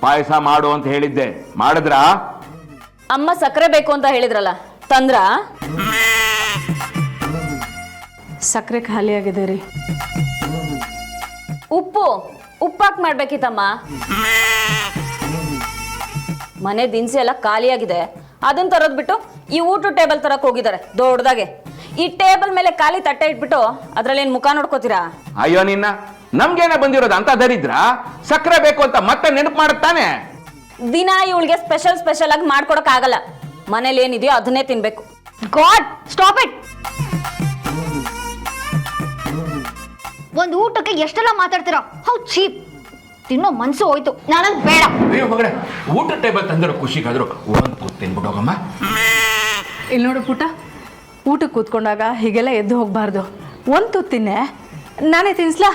ಪಾಯಸ ಮಾಡು ಅಂತ ಹೇಳಿದ್ದೆ, ಮಾಡಿದ್ರಾ? ಅಮ್ಮ ಸಕ್ಕರೆ ಬೇಕು ಅಂತ ಹೇಳಿದ್ರಲ್ಲ, ತಂದ್ರ? ಸಕ್ಕರೆ ಖಾಲಿ ಆಗಿದೆ ರೀ. ಉಪ್ಪಾಕ್ ಮಾಡ್ಬೇಕಿತ್ತಮ್ಮ. ಮನೆ ದಿನಸಿ ಎಲ್ಲ ಖಾಲಿಯಾಗಿದೆ, ಅದನ್ನ ತರೋದ್ ಬಿಟ್ಟು ಈ ಊಟ ಟೇಬಲ್ ತರಕ್ ಹೋಗಿದ್ದಾರೆ ದೊಡ್ಡದಾಗೆ. ಈ ಟೇಬಲ್ ಮೇಲೆ ಖಾಲಿ ತಟ್ಟೆ ಇಟ್ಬಿಟ್ಟು ಅದ್ರಲ್ಲಿ ಏನ್ ಮುಖ ನೋಡ್ಕೋತೀರಾ? ಅಯ್ಯೋ ನಿನ್ನ, ನಮ್ಗೇನ ಬಂದಿರೋದು ಅಂತ ದರಿದ್ರ? ಸಕ್ಕರೆ ಬೇಕು ಅಂತ ಮತ್ತೆ ನೆನಪು ಮಾಡುತ್ತಾನೆ. ದಿನ ಇವಳಿಗೆ ಸ್ಪೆಷಲ್ ಆಗಿ ಮಾಡ್ಕೊಡಕ್ ಆಗಲ್ಲ. ಮನೇಲಿ ಏನಿದೆಯೋ ಅದನ್ನೇ ತಿನ್ಬೇಕು. God stop it. ಒಂದು ಊಟಕ್ಕೆ ಎಷ್ಟೆಲ್ಲ ಮಾತಾಡ್ತೀರಾ? How cheap. ತಿನ್ನೋ ಮನ್ಸು ಹೋಯ್ತು, ನನಗ್ ಬೇಡ. ಅಯ್ಯೋ ಮಗಳೇ, ಊಟ ಟೇಬಲ್ ತಂದಿರೋ ಖುಷಿಗಾದ್ರು ಒಂದ್ ಕೂತ್ ತಿನ್ಬಿಡೋಗಮ್ಮ. ಇಲ್ಲಿ ನೋಡು ಪುಟ್ಟ, ಊಟಕ್ಕೆ ಕೂತ್ಕೊಂಡಾಗ ಹೀಗೆಲ್ಲ ಎದ್ದು ಹೋಗ್ಬಾರ್ದು. ಒಂದು ತುತ್ತು ತಿನ್ನೆ, ನಾನೇ ತಿನ್ಸ್ಲಾ?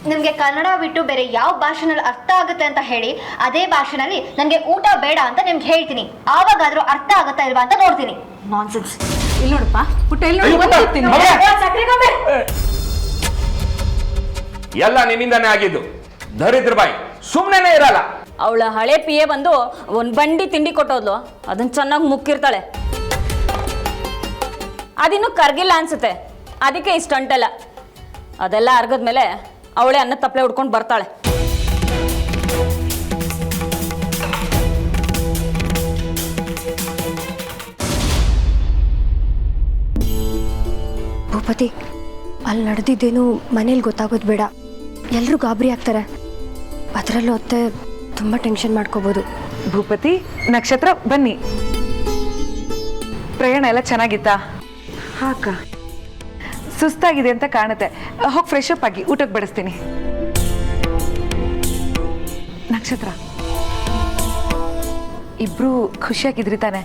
ನಿಮ್ಗೆ ಕನ್ನಡ ಬಿಟ್ಟು ಬೇರೆ ಯಾವ ಭಾಷೆನಲ್ಲಿ ಅರ್ಥ ಆಗುತ್ತೆ ಅಂತ ಹೇಳಿ, ಅದೇ ಭಾಷೆನಲ್ಲಿ ನನಗೆ ಊಟ ಬೇಡ ಅಂತ ನಿಮ್ಗೆ ಹೇಳ್ತೀನಿ. ಆವಾಗಾದ್ರೂ ಅರ್ಥ ಆಗುತ್ತಾ ಇಲ್ವಾ ಅಂತ ನೋಡ್ತೀನಿ. ನಾನ್ಸೆನ್ಸ್. ಇಲ್ಲಿ ನೋಡಪ್ಪ ಪುಟ್ಟ, ಇಲ್ಲಿ ನೋಡಿ, ಒಂದು ತುತ್ತು ತಿನ್ನು. ಎಲ್ಲ ನಿನ್ನಿಂದಾನೇ ಆಗಿದ್ದು. ದರಿದ್ರ ಬಾಯಿ ಸುಮ್ಮನೆ ಇರಲ್ಲ. ಅವಳ ಹಳೆ ಪಿಯೆ ಬಂದು ಒಂದ್ ಬಂಡಿ ತಿಂಡಿ ಕೊಟ್ಟೋದ್ಲು, ಅದನ್ನ ಚೆನ್ನಾಗಿ ಮುಕ್ಕಿರ್ತಾಳೆ. ಅದಿನ್ನೂ ಕರ್ಗಿಲ್ಲ ಅನ್ಸುತ್ತೆ, ಅದಕ್ಕೆ ಇಷ್ಟಂಟಲ್ಲ. ಅದೆಲ್ಲ ಅರ್ಗದ್ಮೇಲೆ ಅವಳೇ ಅನ್ನ ತಪ್ಪಲೆ ಉಡ್ಕೊಂಡು ಬರ್ತಾಳೆ. ಭೂಪತಿ, ಅಲ್ಲಿ ನಡೆದಿದ್ದೇನು ಮನೇಲಿ ಗೊತ್ತಾಗೋದು ಬೇಡ. ಎಲ್ಲರೂ ಗಾಬರಿ ಆಗ್ತಾರೆ. ಅದರಲ್ಲೂ ಅತ್ತೆ ತುಂಬ ಟೆನ್ಷನ್ ಮಾಡ್ಕೋಬೋದು. ಭೂಪತಿ, ನಕ್ಷತ್ರ ಬನ್ನಿ. ಪ್ರಯಾಣ ಎಲ್ಲ ಚೆನ್ನಾಗಿತ್ತಾ? ಹಾಕ ಸುಸ್ತಾಗಿದೆ ಅಂತ ಕಾಣುತ್ತೆ. ಹೋಗಿ ಫ್ರೆಶ್ ಅಪ್ ಆಗಿ ಊಟಕ್ಕೆ ಬಡಿಸ್ತೀನಿ. ನಕ್ಷತ್ರ, ಇಬ್ರು ಖುಷಿಯಾಗಿದ್ರಿ ತಾನೆ?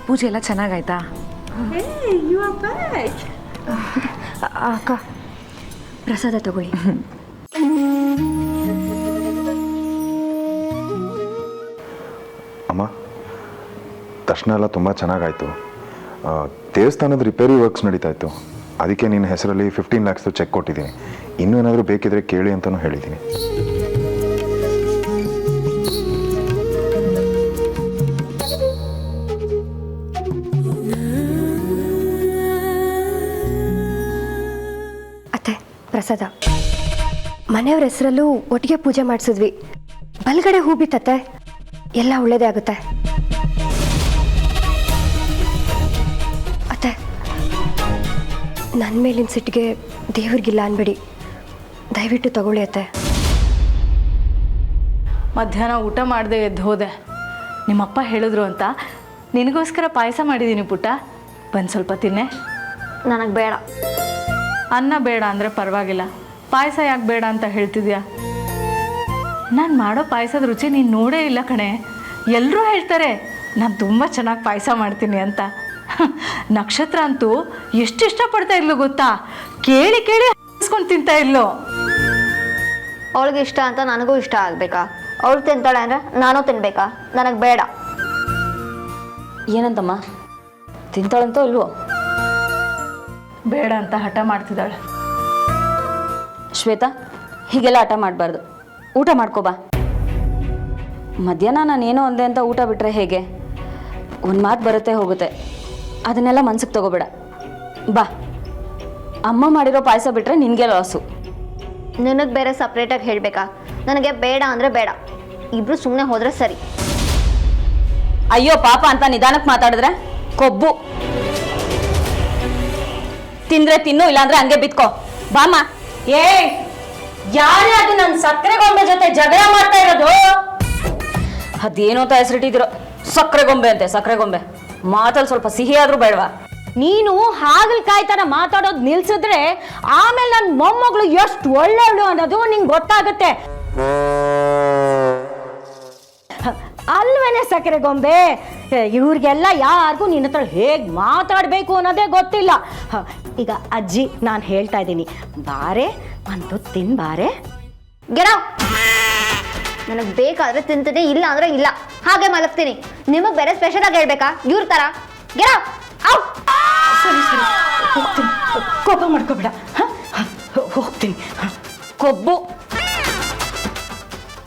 ಪೂಜೆ ಎಲ್ಲ ಚೆನ್ನಾಗಾಯ್ತಾ? ಅಕ್ಕ, ಪ್ರಸಾದ ತಗೊಳ್ಳಿ. ಅಮ್ಮ, ದರ್ಶನ ಎಲ್ಲ ತುಂಬ ಚೆನ್ನಾಗಾಯಿತು. ದೇವಸ್ಥಾನದ ರಿಪೇರಿ ವರ್ಕ್ಸ್ ನಡೀತಾ ಇತ್ತು. ಅದಕ್ಕೆ ನಿನ್ನ ಹೆಸರಲ್ಲಿ 15 lakhs ಚೆಕ್ ಕೊಟ್ಟಿದ್ದೀನಿ. ಇನ್ನೂ ಏನಾದರೂ ಬೇಕಿದ್ರೆ ಕೇಳಿ ಅಂತಲೂ ಹೇಳಿದ್ದೀನಿ. ಅತ್ತೆ, ಪ್ರಸಾದ. ಮನೆಯವ್ರ ಹೆಸರಲ್ಲೂ ಒಟ್ಟಿಗೆ ಪೂಜೆ ಮಾಡಿಸಿದ್ವಿ. ಬಲ್ಗಡೆ ಹೂ ಬಿತ್ತತ್ತೆ, ಎಲ್ಲ ಒಳ್ಳೇದೇ ಆಗುತ್ತೆ. ಅತ್ತೆ, ನನ್ನ ಮೇಲಿನ ಸಿಟ್ಟಿಗೆ ದೇವ್ರಿಗಿಲ್ಲ ಅನ್ಬೇಡಿ. ದಯವಿಟ್ಟು ತಗೊಳ್ಳಿ ಅತ್ತೆ. ಮಧ್ಯಾಹ್ನ ಊಟ ಮಾಡದೆ ಎದ್ದು ಹೋದೆ. ನಿಮ್ಮಪ್ಪ ಹೇಳಿದ್ರು ಅಂತ ನಿನಗೋಸ್ಕರ ಪಾಯಸ ಮಾಡಿದ್ದೀನಿ ಪುಟ್ಟ, ಬಂದು ಸ್ವಲ್ಪ ತಿನ್ನೆ. ನನಗೆ ಬೇಡ. ಅನ್ನ ಬೇಡ ಅಂದರೆ ಪರವಾಗಿಲ್ಲ, ಪಾಯಸ ಯಾಕೆ ಬೇಡ ಅಂತ ಹೇಳ್ತಿದ್ಯಾ? ನಾನು ಮಾಡೋ ಪಾಯಸದ ರುಚಿ ನೀನು ನೋಡೇ ಇಲ್ಲ ಕಣೆ. ಎಲ್ಲರೂ ಹೇಳ್ತಾರೆ ನಾನು ತುಂಬ ಚೆನ್ನಾಗಿ ಪಾಯಸ ಮಾಡ್ತೀನಿ ಅಂತ. ನಕ್ಷತ್ರ ಅಂತೂ ಎಷ್ಟು ಇಷ್ಟಪಡ್ತಾ ಇದ್ಲು ಗೊತ್ತಾ? ಕೇಳಿ ಕೇಳಿ ಹಸ್ಕೊಂಡು ತಿಂತಾ ಇದ್ಲು. ಅವಳಿಗೆ ಇಷ್ಟ ಅಂತ ನನಗೂ ಇಷ್ಟ ಆಗಬೇಕಾ? ಅವಳು ತಿಂತಾಳೆ ಅಂದರೆ ನಾನು ತಿನ್ಬೇಕಾ? ನನಗೆ ಬೇಡ. ಏನಂತಮ್ಮ, ತಿಂತಾಳಂತೋ ಇಲ್ವೋ? ಬೇಡ ಅಂತ ಹಠ ಮಾಡ್ತಿದ್ದಾಳೆ. ಶ್ವೇತಾ, ಹೀಗೆಲ್ಲ ಹಠ ಮಾಡಬಾರ್ದು. ಊಟ ಮಾಡ್ಕೋಬಾ. ಮಧ್ಯಾಹ್ನ ನಾನೇನೋ ಅಂದೆ ಅಂತ ಊಟ ಬಿಟ್ಟರೆ ಹೇಗೆ? ಒಂದು ಮಾತು ಬರುತ್ತೆ ಹೋಗುತ್ತೆ, ಅದನ್ನೆಲ್ಲ ಮನ್ಸಿಗೆ ತಗೋಬೇಡ. ಬಾ, ಅಮ್ಮ ಮಾಡಿರೋ ಪಾಯಸ ಬಿಟ್ಟರೆ ನಿನಗೆ ಲಾಸು. ನಿನಗೆ ಬೇರೆ ಸಪ್ರೇಟಾಗಿ ಹೇಳಬೇಕಾ? ನನಗೆ ಬೇಡ ಅಂದರೆ ಬೇಡ. ಇಬ್ರು ಸುಮ್ಮನೆ ಹೋದರೆ ಸರಿ. ಅಯ್ಯೋ ಪಾಪ ಅಂತ ನಿಧಾನಕ್ಕೆ ಮಾತಾಡಿದ್ರೆ ಕೊಬ್ಬು. ತಿಂದ್ರೆ ತಿನ್ನು, ಇಲ್ಲಾಂದ್ರೆ ಹಂಗೆ ಬಿತ್ಕೋ. ಬಾಮ. ಏ, ಯಾರೇ ಅದು ನನ್ನ ಸಕ್ಕರೆ ಗೊಂಬೆ ಜೊತೆ ಜಗಳ ಮಾಡ್ತಾ ಇರೋದು? ಅದೇನೋ ಅಂತ ಹೆಸರಿಟ್ಟಿದ್ರು, ಸಕ್ಕರೆ ಗೊಂಬೆ ಅಂತೆ. ಸಕ್ಕರೆ ಗೊಂಬೆ ಮಾತಲ್ಲಿ ಸ್ವಲ್ಪ ಸಿಹಿ ಆದ್ರೂ ಬೇಡವಾ? ನೀನು ಹಾಗಲಕಾಯಿ ತರ ಮಾತಾಡೋದು ನಿಲ್ಸಿದ್ರೆ ಆಮೇಲೆ ನನ್ನ ಮೊಮ್ಮಗಳು ಎಷ್ಟು ಒಳ್ಳೆಯವಳು ಅನ್ನೋದು ನಿಂಗೆ ಗೊತ್ತಾಗುತ್ತೆ. ಅಲ್ವೇನೆ ಸಕ್ಕರೆ ಗೊಂಬೆ? ಇವ್ರಿಗೆಲ್ಲ ಯಾರಿಗೂ ನಿನ್ನ ಹತ್ರ ಹೇಗೆ ಮಾತಾಡಬೇಕು ಅನ್ನೋದೇ ಗೊತ್ತಿಲ್ಲ. ಈಗ ಅಜ್ಜಿ, ನಾನು ಹೇಳ್ತಾ ಇದ್ದೀನಿ, ಬಾರೆ ಅಂತೂ ತಿನ್ಬಾರೆ. ಗೆರೋ, ನನಗೆ ಬೇಕಾದ್ರೆ ತಿಂತೀನಿ, ಇಲ್ಲ ಅಂದ್ರೆ ಇಲ್ಲ. ಹಾಗೆ ಮಲಗ್ತೀನಿ. ನಿಮಗೆ ಬೇರೆ ಸ್ಪೆಷಲ್ ಆಗಿ ಹೇಳ್ಬೇಕಾ ಇವ್ರ ತರ? ಗೆರೋ, ಸರಿ ಸರಿ, ಹೋಗ್ತೀನಿ. ಕೋಪ ಮಾಡ್ಕೋಬೇಡ. ಹೋಗ್ತೀನಿ. ಕೊಬ್ಬು.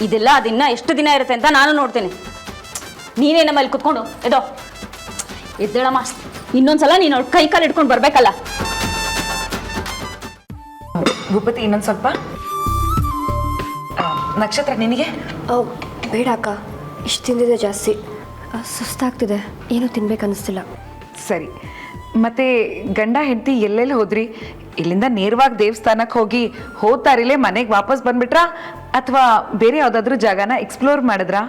ಇದೆಲ್ಲ ಅದಿನ್ನ ಎಷ್ಟು ದಿನ ಇರುತ್ತೆ ಅಂತ ನಾನು ನೋಡ್ತೀನಿ. ನೀನೇ ನಮ್ಮಲ್ಲಿ ಕುತ್ಕೊಂಡು ಎದೋ ಎದ್ದೇಳಮ್ಮ. ಇನ್ನೊಂದ್ಸಲ ನೀನು ಅವ್ಳ ಕೈ ಕಾಲು ಇಟ್ಕೊಂಡು ಬರ್ಬೇಕಲ್ಲ. ಭೂಪತಿ ಇನ್ನೊಂದು ಸ್ವಲ್ಪ. ನಕ್ಷತ್ರ ನಿನಗೆ? ಬೇಡ ಅಕ್ಕ, ಇಷ್ಟು ತಿಂದಿದೆ ಜಾಸ್ತಿ, ಸುಸ್ತಾಗ್ತಿದೆ, ಏನೂ ತಿನ್ಬೇಕನ್ನಿಸ್ತಿಲ್ಲ. ಸರಿ, ಮತ್ತೆ ಗಂಡ ಹೆಂಡತಿ ಎಲ್ಲೆಲ್ಲಿ ಹೋದ್ರಿ? ಇಲ್ಲಿಂದ ನೇರವಾಗಿ ದೇವಸ್ಥಾನಕ್ಕೆ ಹೋಗಿ ಹೋಗ್ತಾರಿಲ್ಲೇ ಮನೆಗೆ ವಾಪಸ್ ಬಂದ್ಬಿಟ್ರಾ ಅಥವಾ ಬೇರೆ ಯಾವುದಾದ್ರೂ ಜಾಗನ ಎಕ್ಸ್ಪ್ಲೋರ್ ಮಾಡಿದ್ರಾ?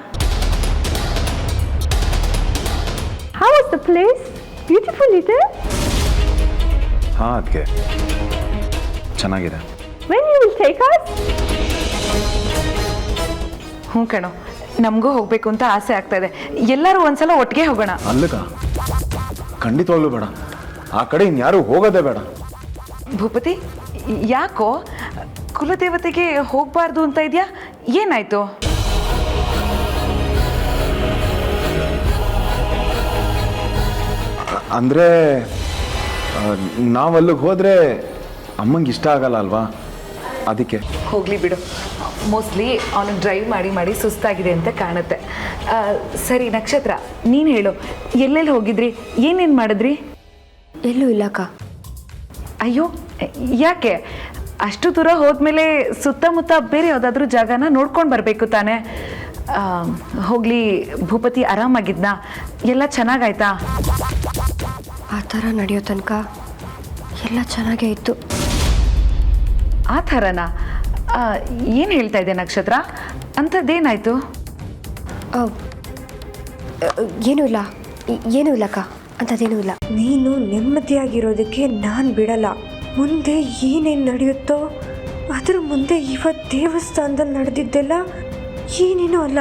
How was the place? Beautiful ಇದೆ. ಹಾಂ, ಅದಕ್ಕೆ ಚೆನ್ನಾಗಿದೆ. When you will take us? ಹ್ಞೂ ಕಣೋ, ನಮಗೂ ಹೋಗಬೇಕು ಅಂತ ಆಸೆ ಆಗ್ತಾ ಇದೆ. ಎಲ್ಲರೂ ಒಂದ್ಸಲ ಒಟ್ಟಿಗೆ ಹೋಗೋಣ. ಅಲ್ಲಕ, ಖಂಡಿತವಾಗ್ಲೂ ಬೇಡ. ಆ ಕಡೆ ಇನ್ಯಾರು ಹೋಗೋದೇ ಬೇಡ. ಭೂಪತಿ, ಯಾಕೋ ಕುಲದೇವತೆಗೆ ಹೋಗಬಾರ್ದು ಅಂತ ಇದೆಯಾ? ಏನಾಯ್ತು? ಅಂದರೆ ನಾವಲ್ಲಿಗೆ ಹೋದರೆ ಅಮ್ಮಂಗೆ ಇಷ್ಟ ಆಗಲ್ಲ ಅಲ್ವಾ, ಅದಕ್ಕೆ. ಹೋಗ್ಲಿ ಬಿಡು, ಮೋಸ್ಟ್ಲಿ ಅವನಿಗೆ ಡ್ರೈವ್ ಮಾಡಿ ಮಾಡಿ ಸುಸ್ತಾಗಿದೆ ಅಂತ ಕಾಣುತ್ತೆ. ಸರಿ ನಕ್ಷತ್ರ, ನೀನು ಹೇಳು, ಎಲ್ಲೆಲ್ಲಿ ಹೋಗಿದ್ರಿ, ಏನೇನು ಮಾಡಿದ್ರಿ? ಎಲ್ಲೂ ಇಲ್ಲಕ್ಕ. ಅಯ್ಯೋ, ಯಾಕೆ? ಅಷ್ಟು ದೂರ ಹೋದ್ಮೇಲೆ ಸುತ್ತಮುತ್ತ ಬೇರೆ ಯಾವುದಾದ್ರೂ ಜಾಗನ ನೋಡ್ಕೊಂಡು ಬರಬೇಕು ತಾನೆ. ಹೋಗ್ಲಿ, ಭೂಪತಿ ಆರಾಮಾಗಿದ್ನಾ? ಎಲ್ಲ ಚೆನ್ನಾಗಾಯ್ತಾ? ಆ ಥರ ನಡೆಯೋ ತನಕ ಎಲ್ಲ ಚೆನ್ನಾಗೇ ಇತ್ತು. ಆ ಥರನಾ? ಏನು ಹೇಳ್ತಾ ಇದೆ ನಕ್ಷತ್ರ? ಅಂಥದ್ದೇನಾಯಿತು? ಏನೂ ಇಲ್ಲ, ಏನೂ ಇಲ್ಲಕ್ಕ, ಅಂಥದ್ದೇನೂ ಇಲ್ಲ. ನೀನು ನೆಮ್ಮದಿಯಾಗಿರೋದಕ್ಕೆ ನಾನು ಬಿಡಲ್ಲ. ಮುಂದೆ ಏನೇನು ನಡೆಯುತ್ತೋ ಅದ್ರ ಮುಂದೆ ಇವತ್ತು ದೇವಸ್ಥಾನದಲ್ಲಿ ನಡೆದಿದ್ದೆಲ್ಲ ಏನೇನೂ ಅಲ್ಲ.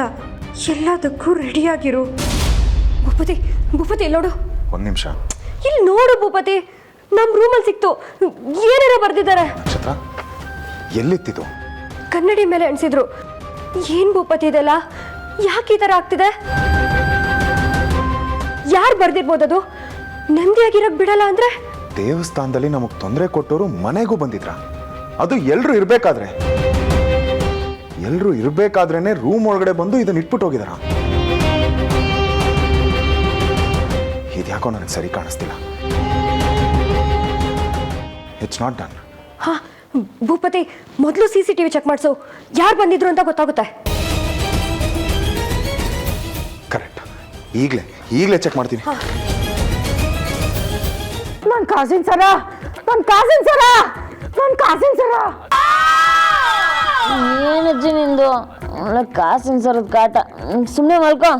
ಎಲ್ಲದಕ್ಕೂ ರೆಡಿಯಾಗಿರು. ಭೂಪತಿ, ಭೂಪತಿ ಇಲ್ಲಿ ನೋಡು. ಒಂದು ನಿಮಿಷ ಇಲ್ಲಿ ನೋಡು ಭೂಪತಿ, ನಮ್ಮ ರೂಮಲ್ಲಿ ಸಿಕ್ತು. ಏನೇನೋ ಬರೆದಿದ್ದಾರೆ. ನಕ್ಷತ್ರ, ಎಲ್ಲಿತ್ತಿದ್ದು? ಕನ್ನಡಿ ಮೇಲೆ ಅಣಿಸಿದ್ರು. ಏನು ಭೂಪತಿ ಇದೆಲ್ಲ? ಯಾಕೆ ಈ ಥರ ಆಗ್ತಿದೆ? ಯಾರು ಬರ್ದಿರ್ಬೋದದು? ನೆಮ್ಮದಿಯಾಗಿರೋಕೆ ಬಿಡಲ್ಲ ಅಂದ್ರೆ? ದೇವಸ್ಥಾನದಲ್ಲಿ ನಮಗೆ ತೊಂದರೆ ಕೊಟ್ಟವರು ಮನೆಗೂ ಬಂದಿದ್ರ? ಅದು ಎಲ್ಲರೂ ಇರಬೇಕಾದ್ರೇನೆ ರೂಮ್ ಒಳಗಡೆ ಬಂದು ಇದನ್ನ ಇಟ್ಬಿಟ್ಟು ಹೋಗಿದಾರ. ಇದ್ಯಾಕೋ ನನಗೆ ಸರಿ ಕಾಣಿಸ್ತಿಲ್ಲ. It's not done. ಹಾ ಭೂಪತಿ, ಮೊದಲು CCTV ಚೆಕ್ ಮಾಡಿಸು. ಯಾರು ಬಂದಿದ್ರು ಅಂತ ಗೊತ್ತಾಗುತ್ತೆ. ಕರೆಕ್ಟ್, ಈಗಲೇ ಚೆಕ್ ಮಾಡ್ತೀನಿ. ನನ್ನ ಕಾಸಿನ ಸರ, ಏನಜ್ಜಿ ನಿಂದು ಕಾಸಿನ ಸರದ ಕಾಟ. ಸುಮ್ಮನೆ ಮಲ್ಕೋ.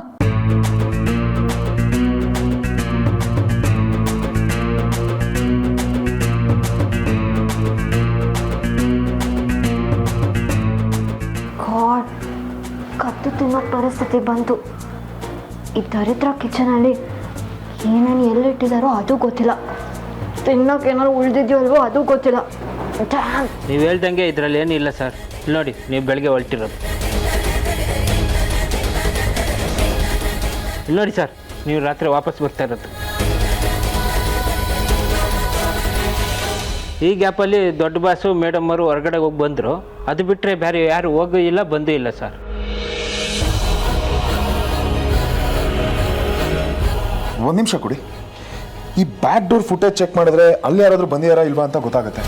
ಕತ್ತು ತಿನ್ನೋ ಪರಿಸ್ಥಿತಿ ಬಂತು. ಈ ದರಿದ್ರ ಕಿಚನಲ್ಲಿ ಏನೇನು ಎಲ್ಲಿಟ್ಟಿದಾರೋ ಅದು ಗೊತ್ತಿಲ್ಲ. ತಿನ್ನೋಕೆ ಏನಾದ್ರು ಉಳಿದಿದ್ಯೋ ಅಲ್ವೋ ಅದು ಗೊತ್ತಿಲ್ಲ. ನೀವು ಹೇಳ್ದಂಗೆ ಇದರಲ್ಲಿ ಏನಿಲ್ಲ ಸರ್. ನೋಡಿ, ನೀವು ಬೆಳಗ್ಗೆ ಹೊರಟಿರೋದು. ನೋಡಿ ಸರ್, ನೀವು ರಾತ್ರಿ ವಾಪಸ್ ಬರ್ತಾ ಇರೋದು. ಈ ಗ್ಯಾಪಲ್ಲಿ ದೊಡ್ಡ ಬಾಸು ಮೇಡಮ್ಮರು ಹೊರಗಡೆ ಹೋಗಿ ಬಂದರು. ಅದು ಬಿಟ್ಟರೆ ಬೇರೆ ಯಾರು ಹೋಗೂ ಇಲ್ಲ, ಬಂದೂ ಇಲ್ಲ ಸರ್. ಒಂದು ನಿಮಿಷ ಕೊಡಿ. ಈ ಬ್ಯಾಕ್ ಡೋರ್ ಫುಟೇಜ್ ಚೆಕ್ ಮಾಡಿದ್ರೆ ಅಲ್ಲಿ ಯಾರಾದರೂ ಬಂದಿದಾರಾ ಇಲ್ವಾ ಅಂತ ಗೊತ್ತಾಗುತ್ತೆ.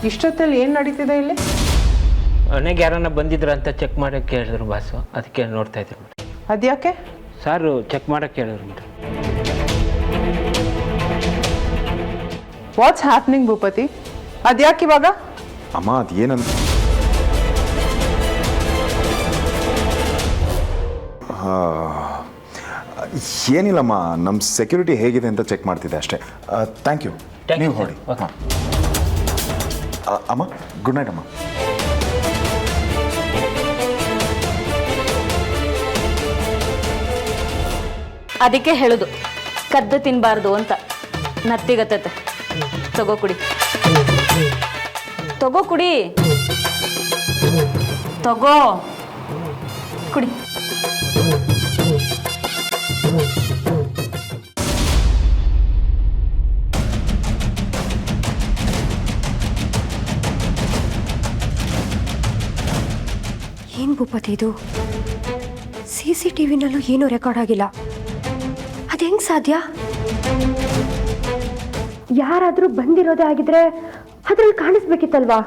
ಇಷ್ಟೊತ್ತಲ್ಲಿ ಏನು ನಡೀತಿದೆ ಇಲ್ಲಿ? ಮನೆಗೆ ಯಾರನ್ನ ಬಂದಿದ್ರ ಅಂತ ಚೆಕ್ ಮಾಡೋಕ್ಕೆ ಹೇಳಿದ್ರು ಬಾಸು, ಅದಕ್ಕೆ ನೋಡ್ತಾ ಇದ್ರು ಮೇಡಮ್. ಅದ್ಯಾಕೆ? ಸಾರು ಚೆಕ್ ಮಾಡೋಕ್ಕೆ ಹೇಳಿದ್ರು ಮೇಡಮ್. ವಾಟ್ಸ್ ಹ್ಯಾಪ್ನಿಂಗ್ ಭೂಪತಿ? ಅದ್ಯಾಕೆ ಇವಾಗ? ಅಮ್ಮ, ಅದು ಏನಂತ ಏನಿಲ್ಲಮ್ಮ, ನಮ್ಮ ಸೆಕ್ಯೂರಿಟಿ ಹೇಗಿದೆ ಅಂತ ಚೆಕ್ ಮಾಡ್ತಿದ್ದೆ ಅಷ್ಟೇ. Thank you. ನೀವು ಹೊಡಿ. ಅಮ್ಮ, ಗುಡ್ ನೈಟ್ ಅಮ್ಮ. ಅದಕ್ಕೆ ಹೇಳುದು ಕದ್ದು ತಿನ್ನಬಾರ್ದು ಅಂತ. ನತ್ತಿಗತ್ತತೆ. ತಗೋ ಕುಡಿ, ತಗೋ ಕುಡಿ, ತಗೋ ಕುಡಿ. ಹೆಂಗ್ ಭೂಪತಿ ಇದು? CCTV-ನಲ್ಲೂ ಏನೂ ರೆಕಾರ್ಡ್ ಆಗಿಲ್ಲ. ಅದು ಹೆಂಗ್ ಸಾಧ್ಯ? ಯಾರಾದರೂ ಬಂದಿರೋದೇ ಆಗಿದ್ರೆ ಅದ್ರಲ್ಲಿ ಕಾಣಿಸ್ಬೇಕಿತ್ತಲ್ವಾ?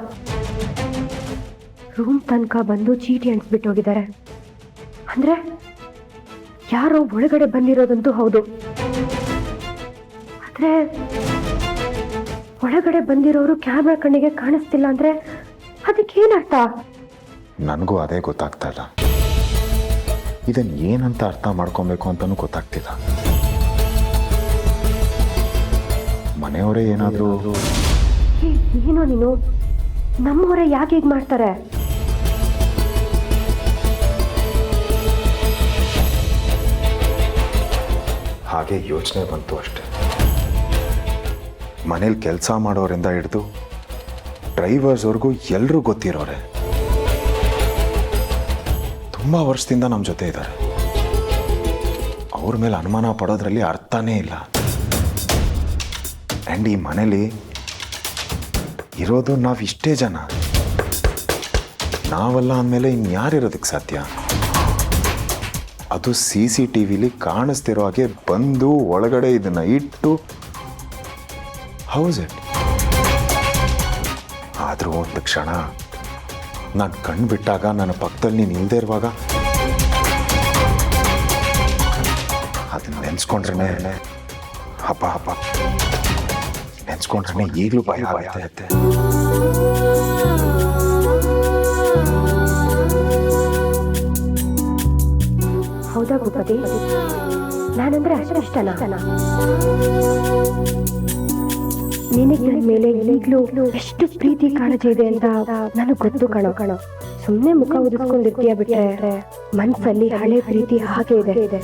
ರೂಮ್ ತನಕ ಬಂದು ಚೀಟಿ ಅಂಟಿಸ್ಬಿಟ್ಟು ಹೋಗಿದ್ದಾರೆ ಅಂದ್ರೆ ಯಾರೋ ಒಳಗಡೆ ಬಂದಿರೋದಂತೂ ಹೌದು. ಆದ್ರೆ ಒಳಗಡೆ ಬಂದಿರೋರು ಕ್ಯಾಮ್ರಾ ಕಣ್ಣಿಗೆ ಕಾಣಿಸ್ತಿಲ್ಲ ಅಂದ್ರೆ ಅದಕ್ಕೇನರ್ಥ? ನನಗೂ ಅದೇ ಗೊತ್ತಾಗ್ತಾ ಇಲ್ಲ. ಇದನ್ನು ಏನಂತ ಅರ್ಥ ಮಾಡ್ಕೊಬೇಕು ಅಂತಲೂ ಗೊತ್ತಾಗ್ತಿಲ್ಲ. ಮನೆಯವರೇ ಏನಾದರೂ ಏನೋ ನೀನು, ನಮ್ಮವರೇ ಯಾಕೆ ಹೀಗೆ ಮಾಡ್ತಾರೆ? ಹಾಗೆ ಯೋಚನೆ ಬಂತು ಅಷ್ಟೆ. ಮನೇಲಿ ಕೆಲಸ ಮಾಡೋರಿಂದ ಹಿಡಿದು ಡ್ರೈವರ್ಸ್ವರೆಗೂ ಎಲ್ಲರೂ ಗೊತ್ತಿರೋರೆ. ತುಂಬ ವರ್ಷದಿಂದ ನಮ್ಮ ಜೊತೆ ಇದ್ದಾರೆ. ಅವ್ರ ಮೇಲೆ ಅನುಮಾನ ಪಡೋದ್ರಲ್ಲಿ ಅರ್ಥನೇ ಇಲ್ಲ. ಆ್ಯಂಡ್ ಈ ಮನೇಲಿ ಇರೋದು ನಾವು ಇಷ್ಟೇ ಜನ. ನಾವೆಲ್ಲ ಅಂದಮೇಲೆ ಇನ್ಯಾರಿರೋದಕ್ಕೆ ಸಾಧ್ಯ? ಅದು CCTV-ಲಿ ಕಾಣಿಸ್ತಿರೋ ಹಾಗೆ ಬಂದು ಒಳಗಡೆ ಇದನ್ನು ಇಟ್ಟು ಹೌಸ್ ಇಟ್. ಆದರೂ ಒಂದು ಕ್ಷಣ ನಾನು ಕಣ್ಣು ಬಿಟ್ಟಾಗ ನನ್ನ ಪಕ್ಕದಲ್ಲಿ ನೀನು ಇಲ್ಲದೆ ಇರುವಾಗ ಅದನ್ನ ನೆನೆಸ್ಕೊಂಡ್ರೆ ಹಬ್ಬ ನೆನೆಸ್ಕೊಂಡ್ರೆ ಈಗಲೂ ಭಯ ಆಗುತ್ತೆ. ಹೌದಾ ಭೂಪತಿ? ನಾನಂದ್ರೆ ಅಷ್ಟನ ನಿನಗೆ ನನ್ನ ಮೇಲೆ ಈಗಲೂ ಎಷ್ಟು ಪ್ರೀತಿ ಕಾಳಜಿ ಇದೆ ಅಂತ ನನಗೆ ಗೊತ್ತು ಕಣೋ. ಸುಮ್ಮನೆ ಮುಖ ಉದಿಸ್ಕೊಂಡಿರ್ತೀಯ ಬಿಟ್ರೆ ಮನ್ಸಲ್ಲಿ ಹಳೆ ಪ್ರೀತಿ ಹಾಗೆ ಇದೆ.